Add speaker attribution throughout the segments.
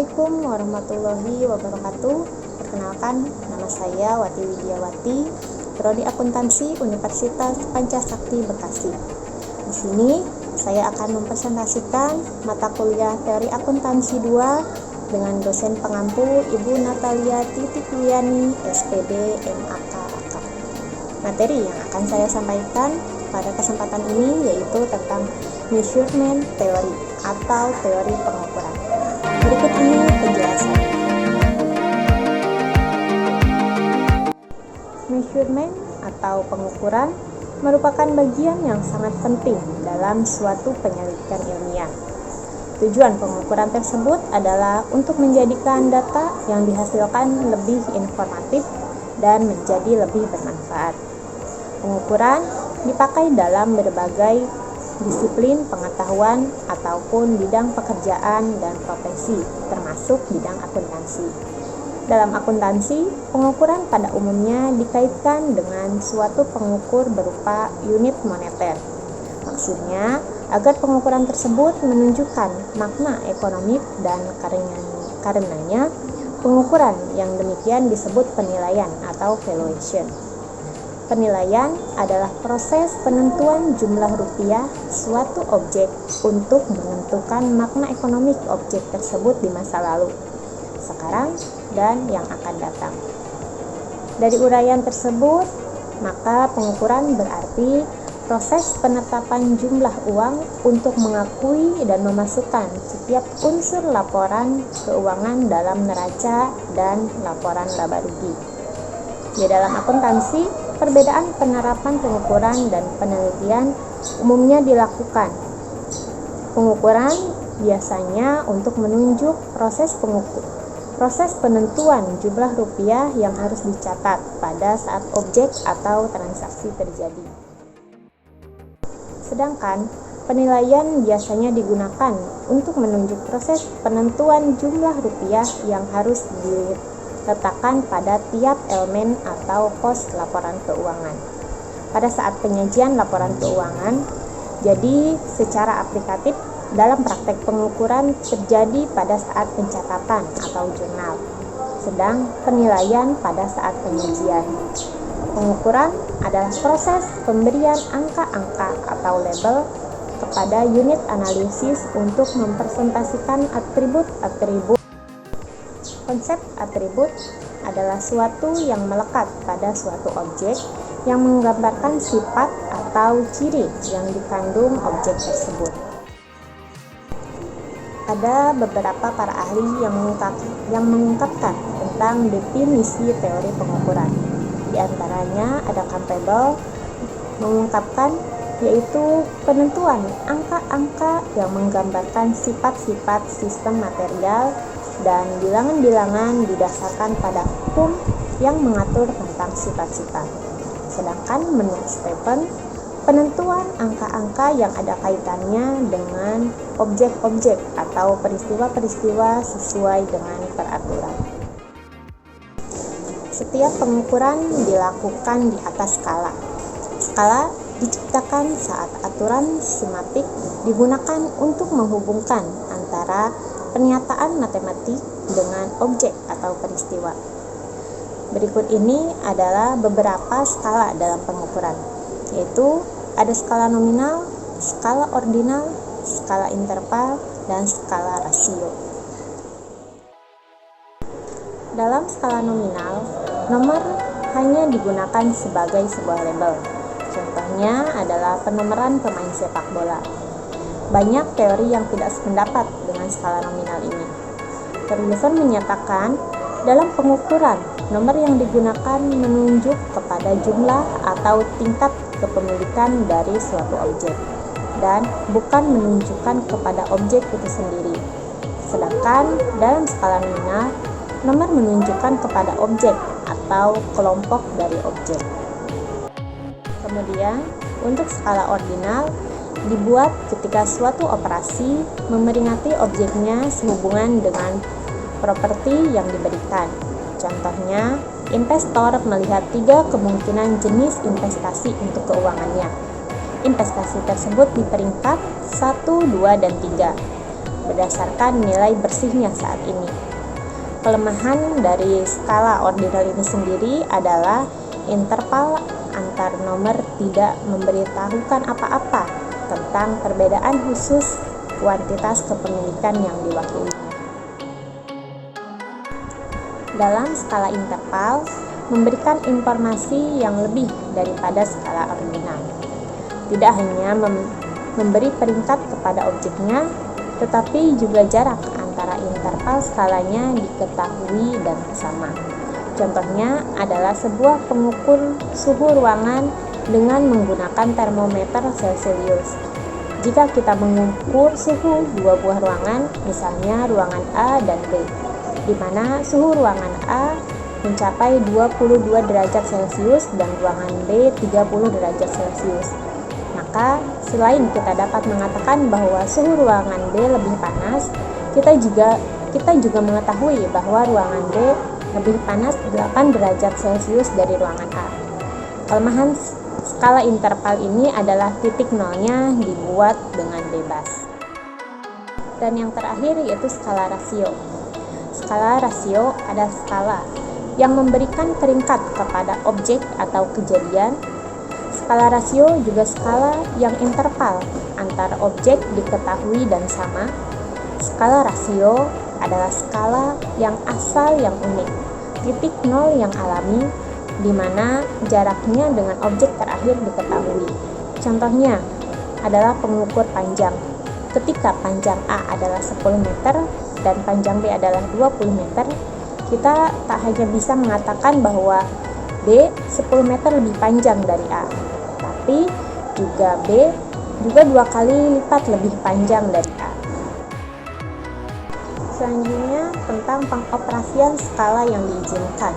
Speaker 1: Assalamualaikum warahmatullahi wabarakatuh. Perkenalkan, nama saya Wati Widiawati, Prodi Akuntansi Universitas Pancasakti Bekasi. Di sini saya akan mempresentasikan mata kuliah Teori Akuntansi 2 dengan dosen pengampu Ibu Natalia Titikliani, SPB MAK AK. Materi yang akan saya sampaikan pada kesempatan ini yaitu tentang measurement theory atau teori pengukuran. Berikut ini penjelasan. Measurement atau pengukuran merupakan bagian yang sangat penting dalam suatu penyelidikan ilmiah. Tujuan pengukuran tersebut adalah untuk menjadikan data yang dihasilkan lebih informatif dan menjadi lebih bermanfaat. Pengukuran dipakai dalam berbagai disiplin pengetahuan ataupun bidang pekerjaan dan profesi, termasuk bidang akuntansi. Dalam akuntansi, pengukuran pada umumnya dikaitkan dengan suatu pengukur berupa unit moneter. Maksudnya, agar pengukuran tersebut menunjukkan makna ekonomik dan karenanya, pengukuran yang demikian disebut penilaian atau valuation. Penilaian adalah proses penentuan jumlah rupiah suatu objek untuk menentukan makna ekonomik objek tersebut di masa lalu, sekarang, dan yang akan datang. Dari uraian tersebut, maka pengukuran berarti proses penetapan jumlah uang untuk mengakui dan memasukkan setiap unsur laporan keuangan dalam neraca dan laporan laba rugi. Di dalam akuntansi, perbedaan penerapan pengukuran dan penelitian umumnya dilakukan. Pengukuran biasanya untuk menunjuk proses penentuan jumlah rupiah yang harus dicatat pada saat objek atau transaksi terjadi. Sedangkan penilaian biasanya digunakan untuk menunjuk proses penentuan jumlah rupiah yang harus diletakkan pada tiap elemen atau pos laporan keuangan. Pada saat penyajian laporan keuangan, jadi secara aplikatif dalam praktek pengukuran terjadi pada saat pencatatan atau jurnal, sedang penilaian pada saat penyajian. Pengukuran adalah proses pemberian angka-angka atau label kepada unit analisis untuk mempresentasikan atribut-atribut. Konsep atribut adalah suatu yang melekat pada suatu objek yang menggambarkan sifat atau ciri yang dikandung objek tersebut. Ada beberapa para ahli yang mengungkapkan tentang definisi teori pengukuran. Di antaranya ada Campbell mengungkapkan yaitu penentuan angka-angka yang menggambarkan sifat-sifat sistem material dan bilangan-bilangan didasarkan pada hukum yang mengatur tentang sifat-sifat. Sedangkan menurut Stephen, penentuan angka-angka yang ada kaitannya dengan objek-objek atau peristiwa-peristiwa sesuai dengan peraturan. Setiap pengukuran dilakukan di atas skala. Skala diciptakan saat aturan skematik digunakan untuk menghubungkan antara pernyataan matematik dengan objek atau peristiwa. Berikut ini adalah beberapa skala dalam pengukuran, yaitu ada skala nominal, skala ordinal, skala interval, dan skala rasio. Dalam skala nominal, nomor hanya digunakan sebagai sebuah label. Contohnya adalah penomoran pemain sepak bola. Banyak teori yang tidak sependapat dengan skala nominal ini. Ferguson menyatakan, dalam pengukuran, nomor yang digunakan menunjuk kepada jumlah atau tingkat kepemilikan dari suatu objek, dan bukan menunjukkan kepada objek itu sendiri. Sedangkan dalam skala nominal, nomor menunjukkan kepada objek atau kelompok dari objek. Kemudian, untuk skala ordinal, dibuat ketika suatu operasi memperingati objeknya sehubungan dengan properti yang diberikan. Contohnya, investor melihat 3 kemungkinan jenis investasi untuk keuangannya. Investasi tersebut di peringkat 1, 2, dan 3. berdasarkan nilai bersihnya saat ini. Kelemahan dari skala ordinal ini sendiri adalah interval antar nomor tidak memberitahukan apa-apa tentang perbedaan khusus kuantitas kepemilikan yang diwakili. Dalam skala interval, memberikan informasi yang lebih daripada skala ordinal. Tidak hanya memberi peringkat kepada objeknya, tetapi juga jarak antara interval skalanya diketahui dan sama. Contohnya adalah sebuah pengukur suhu ruangan dengan menggunakan termometer Celcius. Jika kita mengukur suhu dua buah ruangan, misalnya ruangan A dan B, di mana suhu ruangan A mencapai 22 derajat Celcius dan ruangan B 30 derajat Celcius. Maka, selain kita dapat mengatakan bahwa suhu ruangan B lebih panas, kita juga mengetahui bahwa ruangan B lebih panas 8 derajat Celcius dari ruangan A. Kelemahan skala interval ini adalah titik nolnya dibuat dengan bebas. Dan yang terakhir yaitu skala rasio. Skala rasio adalah skala yang memberikan peringkat kepada objek atau kejadian. Skala rasio juga skala yang interval antar objek diketahui dan sama. Skala rasio adalah skala yang asal yang unik, titik nol yang alami, di mana jaraknya dengan objek terakhir diketahui. Contohnya adalah pengukur panjang. Ketika panjang A adalah 10 meter dan panjang B adalah 20 meter, kita tak hanya bisa mengatakan bahwa B 10 meter lebih panjang dari A, tapi juga B juga 2 kali lipat lebih panjang dari A. Selanjutnya tentang pengoperasian skala yang diizinkan.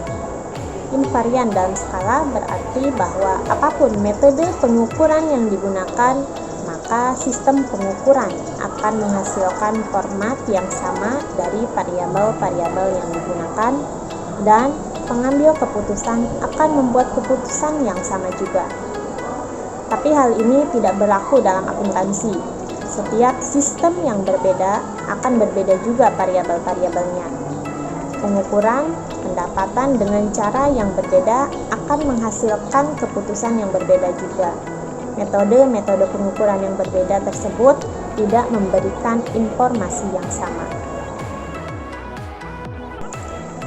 Speaker 1: Invarian dalam skala berarti bahwa apapun metode pengukuran yang digunakan, maka sistem pengukuran akan menghasilkan format yang sama dari variabel-variabel yang digunakan, dan pengambil keputusan akan membuat keputusan yang sama juga. Tapi hal ini tidak berlaku dalam akuntansi. Setiap sistem yang berbeda akan berbeda juga variabel-variabelnya. Pengukuran pendapatan dengan cara yang berbeda akan menghasilkan keputusan yang berbeda juga. Metode-metode pengukuran yang berbeda tersebut tidak memberikan informasi yang sama.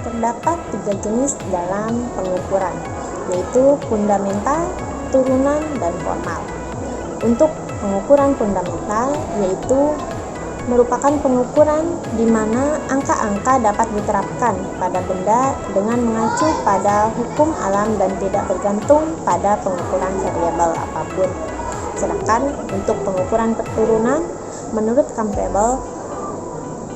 Speaker 1: Terdapat 3 jenis dalam pengukuran, yaitu fundamental, turunan, dan formal. Untuk pengukuran fundamental, yaitu merupakan pengukuran di mana angka-angka dapat diterapkan pada benda dengan mengacu pada hukum alam dan tidak bergantung pada pengukuran variabel apapun. Sedangkan untuk pengukuran turunan, menurut Campbell,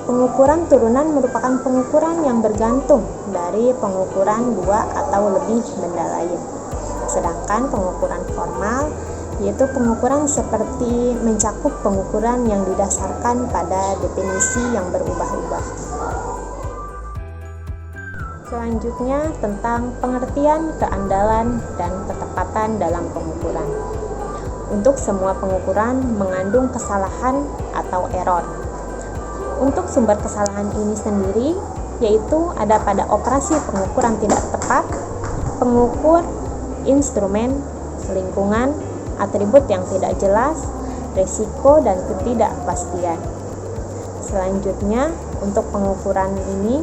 Speaker 1: pengukuran turunan merupakan pengukuran yang bergantung dari pengukuran 2 atau lebih benda lain. Sedangkan pengukuran formal yaitu pengukuran seperti mencakup pengukuran yang didasarkan pada definisi yang berubah-ubah. Selanjutnya tentang pengertian keandalan dan ketepatan dalam pengukuran. Untuk semua pengukuran mengandung kesalahan atau error. Untuk sumber kesalahan ini sendiri yaitu ada pada operasi pengukuran tidak tepat, pengukur, instrumen, lingkungan, atribut yang tidak jelas, risiko, dan ketidakpastian. Selanjutnya, untuk pengukuran ini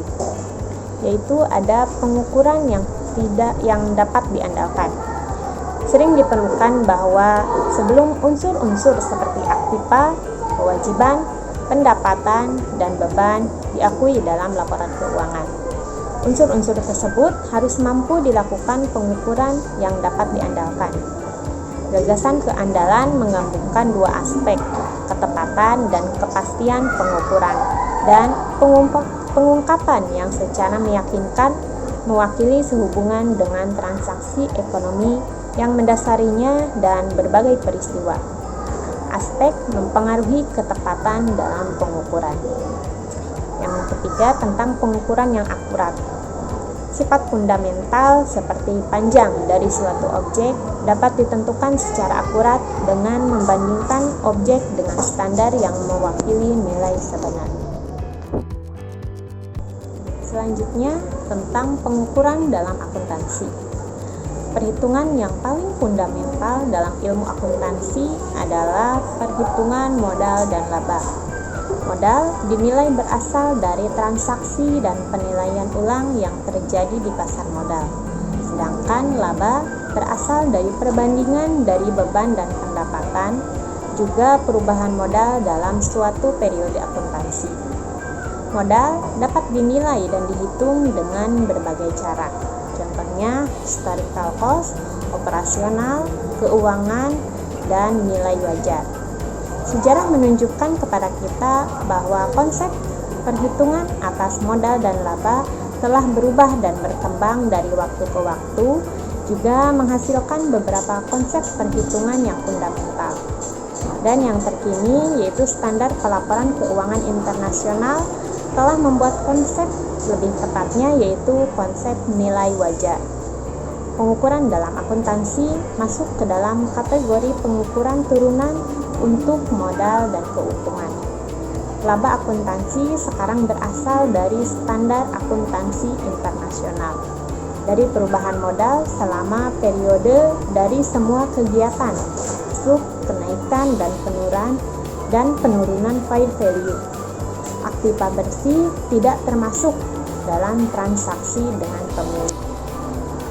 Speaker 1: yaitu ada pengukuran yang dapat diandalkan. Sering diperlukan bahwa sebelum unsur-unsur seperti aktiva, kewajiban, pendapatan, dan beban diakui dalam laporan keuangan, unsur-unsur tersebut harus mampu dilakukan pengukuran yang dapat diandalkan. Gagasan keandalan menggabungkan 2 aspek, ketepatan dan kepastian pengukuran, dan pengungkapan yang secara meyakinkan mewakili sehubungan dengan transaksi ekonomi yang mendasarinya dan berbagai peristiwa. Aspek mempengaruhi ketepatan dalam pengukuran. Yang ketiga tentang pengukuran yang akurat. Sifat fundamental seperti panjang dari suatu objek dapat ditentukan secara akurat dengan membandingkan objek dengan standar yang mewakili nilai sebenarnya. Selanjutnya, tentang pengukuran dalam akuntansi. Perhitungan yang paling fundamental dalam ilmu akuntansi adalah perhitungan modal dan laba. Modal dinilai berasal dari transaksi dan penilaian ulang yang terjadi di pasar modal. Sedangkan laba berasal dari perbandingan dari beban dan pendapatan, juga perubahan modal dalam suatu periode akuntansi. Modal dapat dinilai dan dihitung dengan berbagai cara. Contohnya historical cost, operasional, keuangan, dan nilai wajar. Sejarah menunjukkan kepada kita bahwa konsep perhitungan atas modal dan laba telah berubah dan berkembang dari waktu ke waktu, juga menghasilkan beberapa konsep perhitungan yang fundamental. Dan yang terkini yaitu standar pelaporan keuangan internasional telah membuat konsep, lebih tepatnya yaitu konsep nilai wajar. Pengukuran dalam akuntansi masuk ke dalam kategori pengukuran turunan untuk modal dan keuntungan. Laba akuntansi sekarang berasal dari standar akuntansi internasional. Dari perubahan modal selama periode dari semua kegiatan, termasuk kenaikan dan penurunan fair value. Aktiva bersih tidak termasuk dalam transaksi dengan pemilik.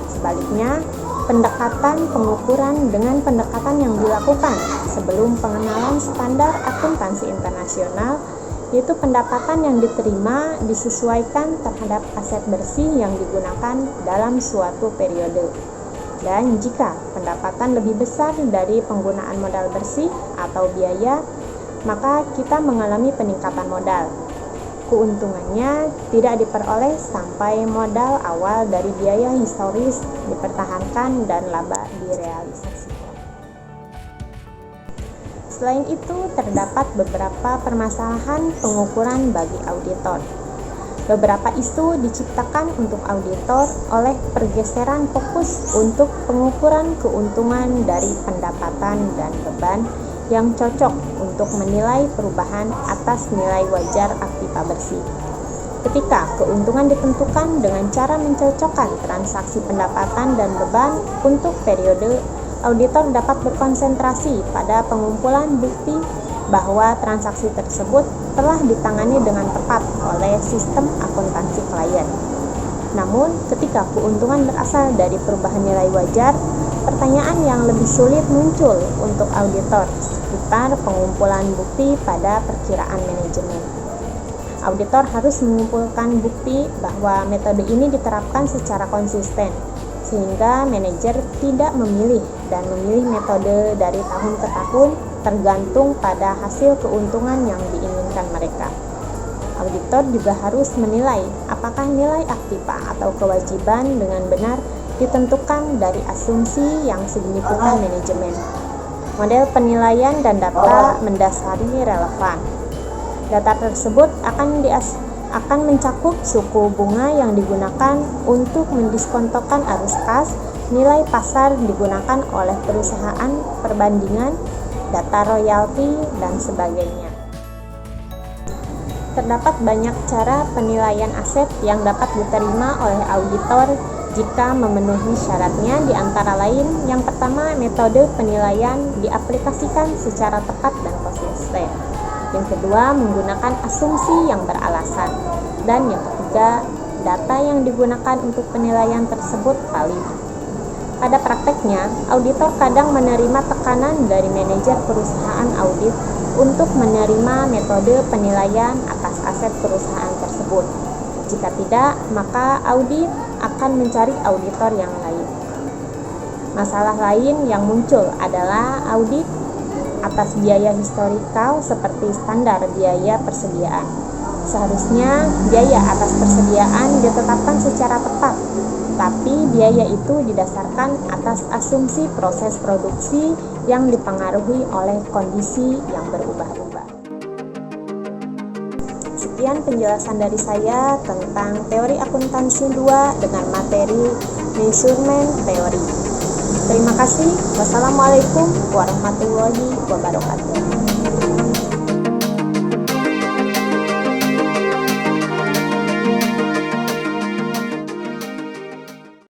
Speaker 1: Sebaliknya, pendekatan pengukuran dengan pendekatan yang dilakukan sebelum pengenalan standar akuntansi internasional, yaitu pendapatan yang diterima disesuaikan terhadap aset bersih yang digunakan dalam suatu periode. Dan jika pendapatan lebih besar dari penggunaan modal bersih atau biaya, maka kita mengalami peningkatan modal. Keuntungannya tidak diperoleh sampai modal awal dari biaya historis dipertahankan dan laba direalisasikan. Selain itu, terdapat beberapa permasalahan pengukuran bagi auditor. Beberapa isu diciptakan untuk auditor oleh pergeseran fokus untuk pengukuran keuntungan dari pendapatan dan beban yang cocok untuk menilai perubahan atas nilai wajar aktiva bersih. Ketika keuntungan ditentukan dengan cara mencocokkan transaksi pendapatan dan beban untuk periode, auditor dapat berkonsentrasi pada pengumpulan bukti bahwa transaksi tersebut telah ditangani dengan tepat oleh sistem akuntansi klien. Namun, ketika keuntungan berasal dari perubahan nilai wajar, pertanyaan yang lebih sulit muncul untuk auditor seputar pengumpulan bukti pada perkiraan manajemen. Auditor harus mengumpulkan bukti bahwa metode ini diterapkan secara konsisten, sehingga manajer tidak memilih metode dari tahun ke tahun tergantung pada hasil keuntungan yang diinginkan mereka. Auditor juga harus menilai apakah nilai aktiva atau kewajiban dengan benar ditentukan dari asumsi yang signifikan manajemen. Model penilaian dan data mendasari relevan. Data tersebut akan mencakup suku bunga yang digunakan untuk mendiskontokan arus kas, nilai pasar digunakan oleh perusahaan, perbandingan, data royalti, dan sebagainya. Terdapat banyak cara penilaian aset yang dapat diterima oleh auditor jika memenuhi syaratnya, di antara lain yang pertama, metode penilaian diaplikasikan secara tepat dan konsisten. Yang kedua, menggunakan asumsi yang beralasan. Dan yang ketiga, data yang digunakan untuk penilaian tersebut valid. Pada prakteknya, auditor kadang menerima tekanan dari manajer perusahaan audit untuk menerima metode penilaian atas aset perusahaan tersebut. Jika tidak, maka audit akan mencari auditor yang lain. Masalah lain yang muncul adalah audit atas biaya historikal seperti standar biaya persediaan. Seharusnya biaya atas persediaan ditetapkan secara tepat, tapi biaya itu didasarkan atas asumsi proses produksi yang dipengaruhi oleh kondisi yang berubah-ubah. Sekian sekian penjelasan dari saya tentang teori akuntansi 2 dengan materi measurement theory. Terima kasih. Wassalamualaikum warahmatullahi wabarakatuh.